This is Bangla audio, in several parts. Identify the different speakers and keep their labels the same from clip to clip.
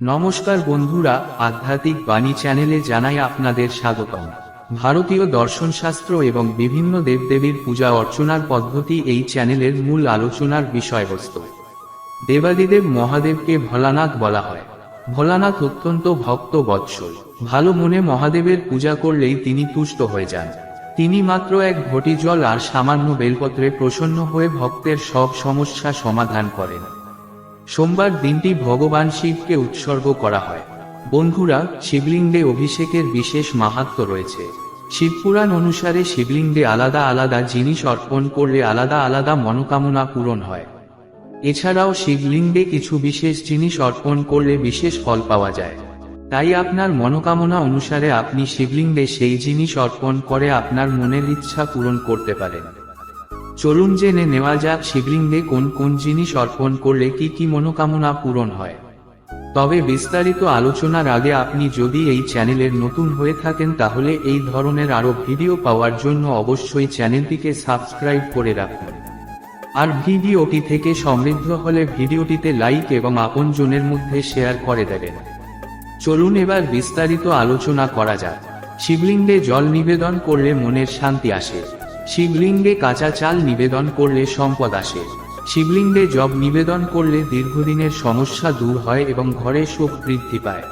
Speaker 1: নমস্কার বন্ধুরা, আধ্যাত্মিক বাণী চ্যানেলে জানাই আপনাদের স্বাগতম। ভারতীয় দর্শনশাস্ত্র এবং বিভিন্ন দেবদেবীর পূজা অর্চনার পদ্ধতি এই চ্যানেলের মূল আলোচনার বিষয়বস্তু। দেবাদিদেব মহাদেবকে ভোলানাথ বলা হয়। ভোলানাথ অত্যন্ত ভক্ত বৎসল। ভালো মনে মহাদেবের পূজা করলেই তিনি তুষ্ট হয়ে যান। তিনি মাত্র এক ঘটি জল আর সামান্য বেলপত্রে প্রসন্ন হয়ে ভক্তের সব সমস্যা সমাধান করেন। সোমবার দিনটি ভগবান শিবকে উৎসর্গ করা হয়। বন্ধুরা, শিবলিঙ্গে অভিষেকের বিশেষ মাহাত্ম্য রয়েছে। শিবপুরাণ অনুসারে শিবলিঙ্গে আলাদা আলাদা জিনিস অর্পণ করলে আলাদা আলাদা মনোকামনা পূরণ হয়। এছাড়াও শিবলিঙ্গে কিছু বিশেষ জিনিস অর্পণ করলে বিশেষ ফল পাওয়া যায়। তাই আপনার মনোকামনা অনুসারে আপনি শিবলিঙ্গে সেই জিনিস অর্পণ করে আপনার মনের ইচ্ছা পূরণ করতে পারেন। চলুন জেনে নেওয়া যাক শিবলিঙ্গে কোন কোন জিনিস অর্পণ করলে কি কি মনোকামনা পূরণ হয়। তবে বিস্তারিত আলোচনার আগে আপনি যদি এই চ্যানেলের নতুন হয়ে থাকেন তাহলে এই ধরনের আরও ভিডিও পাওয়ার জন্য অবশ্যই চ্যানেলটিকে সাবস্ক্রাইব করে রাখুন। আর ভিডিওটি থেকে সমৃদ্ধ হলে ভিডিওটিতে লাইক এবং আপনজনের মধ্যে শেয়ার করে দেবেন। চলুন এবার বিস্তারিত আলোচনা করা যাক। শিবলিঙ্গে জল নিবেদন করলে মনের শান্তি আসে। শিবলিঙ্গে কাঁচা চাল নিবেদন করলে সম্পদ আসে। শিবলিঙ্গে জব নিবেদন করলে দীর্ঘদিনের সমস্যা দূর হয় এবং ঘরে সুখ বৃদ্ধি পায়।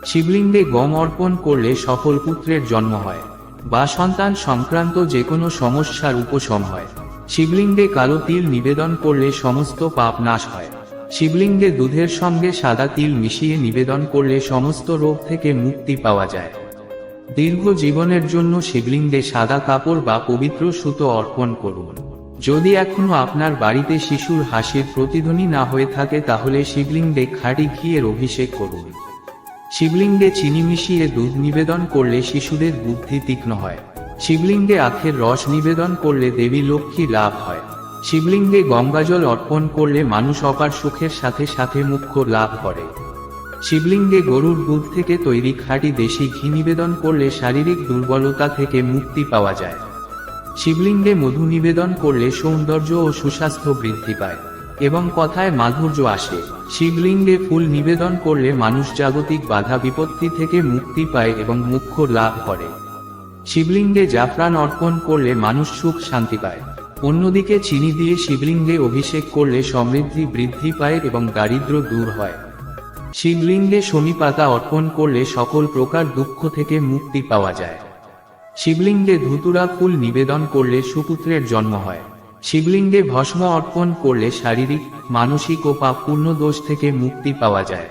Speaker 1: শিবলিঙ্গে গম অর্পণ করলে সফল পুত্রের জন্ম হয় বা সন্তান সংক্রান্ত যে কোনো সমস্যার উপশম হয়। শিবলিঙ্গে কালো তিল নিবেদন করলে সমস্ত পাপ নাশ হয়। শিবলিঙ্গে দুধের সঙ্গে সাদা তিল মিশিয়ে নিবেদন করলে সমস্ত রোগ থেকে মুক্তি পাওয়া যায়। দীর্ঘ জীবনের জন্য শিবলিঙ্গে সাদা কাপড় বা পবিত্র সুতো অর্পণ করুন। যদি এখনো আপনার বাড়িতে শিশুর হাসির প্রতিধ্বনি না হয়ে থাকে তাহলে শিবলিঙ্গে খাঁটি ঘিয়ের অভিষেক করুন। শিবলিঙ্গে চিনি মিশিয়ে দুধ নিবেদন করলে শিশুদের বুদ্ধি তীক্ষ্ণ হয়। শিবলিঙ্গে আখের রস নিবেদন করলে দেবী লক্ষ্মী লাভ হয়। শিবলিঙ্গে গঙ্গাজল অর্পণ করলে মানুষ অপার সুখের সাথে সাথে মোক্ষ লাভ করে। শিবলিঙ্গে গরুর দুধ থেকে তৈরি খাঁটি দেশি ঘি নিবেদন করলে শারীরিক দুর্বলতা থেকে মুক্তি পাওয়া যায়। শিবলিঙ্গে মধু নিবেদন করলে সৌন্দর্য ও সুস্বাস্থ্য বৃদ্ধি পায় এবং কথায় মাধুর্য আসে। শিবলিঙ্গে ফুল নিবেদন করলে মানুষ জাগতিক বাধা বিপত্তি থেকে মুক্তি পায় এবং মোক্ষ লাভ করে। শিবলিঙ্গে জাফরান অর্পণ করলে মানুষ সুখ শান্তি পায়। অন্যদিকে চিনি দিয়ে শিবলিঙ্গে অভিষেক করলে সমৃদ্ধি বৃদ্ধি পায় এবং দারিদ্র্য দূর হয়। শিবলিঙ্গে শমী পাতা অর্পণ করলে সকল প্রকার দুঃখ থেকে মুক্তি পাওয়া যায়। শিবলিঙ্গে ধুতুরা ফুল নিবেদন করলে সুপুত্রের জন্ম হয়। শিবলিঙ্গে ভস্ম অর্পণ করলে শারীরিক, মানসিক ও পাপপূর্ণ দোষ থেকে মুক্তি পাওয়া যায়।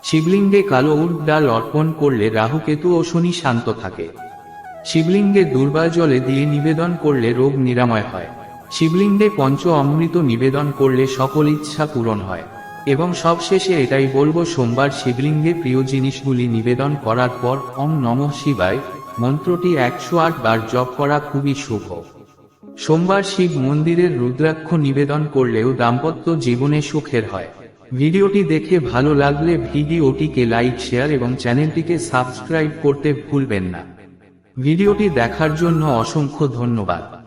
Speaker 1: শিবলিঙ্গে কালো উট ডাল অর্পণ করলে রাহুকেতু ও শনি শান্ত থাকে। শিবলিঙ্গে দুর্বা জলে দিয়ে নিবেদন করলে রোগ নিরাময় হয়। শিবলিঙ্গে পঞ্চ অমৃত নিবেদন করলে সকল ইচ্ছা পূরণ হয়। এবং সবশেষে এটাই বলবো, সোমবার শিবলিঙ্গে প্রিয় জিনিসগুলি নিবেদন করার পর ওম নমঃ শিবায় মন্ত্রটি 108 বার জপ করা খুবই শুভ। সোমবার শিব মন্দিরের রুদ্রাক্ষ নিবেদন করলেও দাম্পত্য জীবনে সুখের হয়। ভিডিওটি দেখে ভালো লাগলে ভিডিওটিকে লাইক, শেয়ার এবং চ্যানেলটিকে সাবস্ক্রাইব করতে ভুলবেন না। ভিডিওটি দেখার জন্য অসংখ্য ধন্যবাদ।